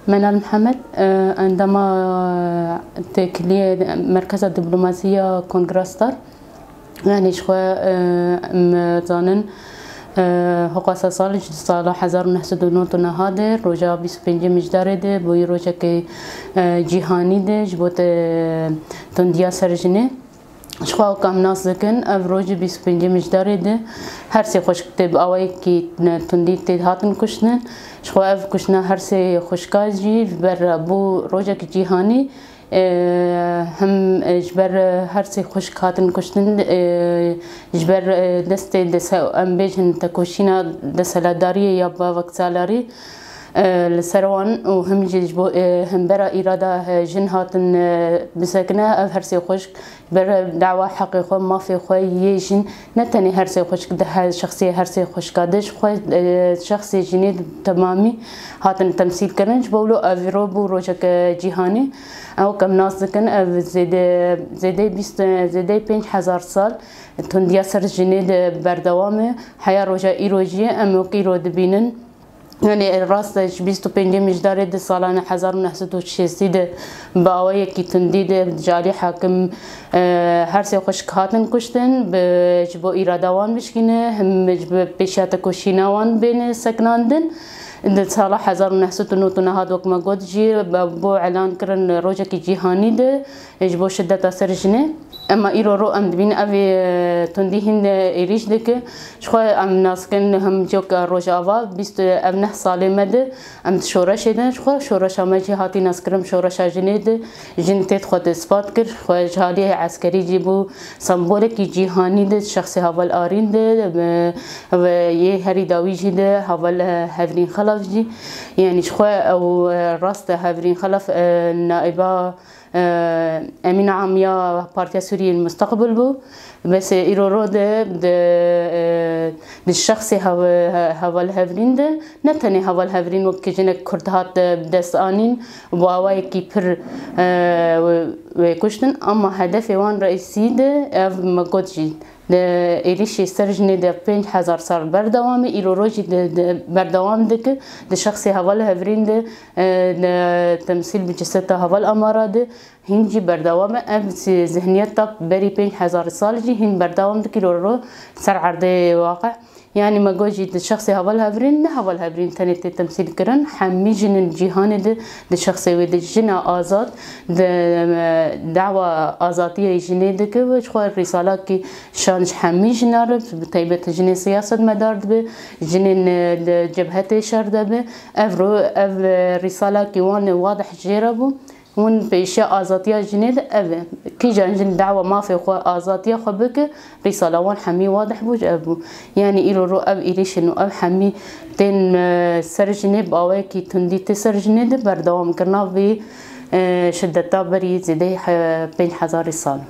منال محمد. عندما تكلية مركز الدبلوماسية كونغرستر يعني شخوا مزانن هقاسا سالج سالا 1999 هاده روجا 25 مجدار ده بوی روجا که جهانی ده جبوت تندیا سرجنه شخوا کام ناس دکن اف روج 25 مجدار ده هر سی خوش کتب آوای کی تندی تید هاتن کشنن شخوا اف کشنا هر سی خوشکاجی بر بو روجا که جهانی هم جبر هر سی خوش کاتن کشتن جبر دست دست ام بیشن تکوشینا دست لاداری یا با وقت سالاری لسروان و هم جبو هم برا إرادة جن هاتن بسكنة أو هرسي خوش برا دعوة حقيقة ما في خوي يجن نتني هرسي خوش ده شخصية هرسي خوش كادش خوي شخصي جنيد تمامي هاتن تمثيل كرن جبولو أفيرو بو روجك جهاني أو كم ناس كن أو زيدي 5000 سال تنديا سر جنيد بردوامه حياة روجا إيروجية أمو كيرو دبينن يعني راست 25 مجدار ده سالانه 1960 ده باوی کی تندیده جاری حاکم هر سی خوش کاتن کشتن بجبو ایرادوان بشکنه هم بجبو پیشات کشیناوان بین سکناندن ده سال 1999 هاد وقت ما قد جي بو اعلان کرن روجا کی جهانی ده جبو شدت سرجنه اما ایرو رو ام دبین اوی تندی هند ایریش دکه شخوا ام ناسکن هم جوک روجا آوا 29 ساله مده ام شورش ده شخوا شورش هم جی هاتی ناسکرم شورش جنه ده جن تید خود اثبات کر خوا جهادی عسکری جی بو سمبول کی جهانی ده شخص حوال آرین ده و یه هری داوی جی ده حوال هفرین خلاف جی يعني شخوا او راست هفرين خلف نائبة أمين عام يا بارتيا سوريا المستقبل بو بس إيرورو ده الشخص هوا الهفرين ده نتني هوا الهفرين وقت جنة كردهات بدست آنين وبواي كيبر وكشتن أما هدف وان رئيسي ده اف مقود ایریش سرجنه ده 5000 سال بردوامه ایروروجی ده بردوام ده که ده شخصی حوال هفرین ده تمثیل بجسد حوال اماره ده هنجی بردوامه اب ذهنیت تا بری 5000 سال جی هن بردوام ده که رو سر عرضه واقع يعني ما جوجي الشخص هوال هفرين نه هوال هفرين تاني تمثيل كرن حمي جن الجهان ده الشخص ود جنا آزاد دعوة آزادية جنة ده كوش خو الرسالة كي شانش حمي جنار بتيبة جن سياسة مدار به جن جبهة شرد به اف رسالة كي وان واضح جربو ون بيشاء آزادية جنيد أبى كي جان دعوة ما في خوا آزادية خبك رسالة وان حمي واضح بوج أبو يعني إيرو رو أب إيريش إنه أب حمي تين سر جنيد باوي كي تندي تسر جنيد بردوام كرنا في شدة بري زي 5000 سال.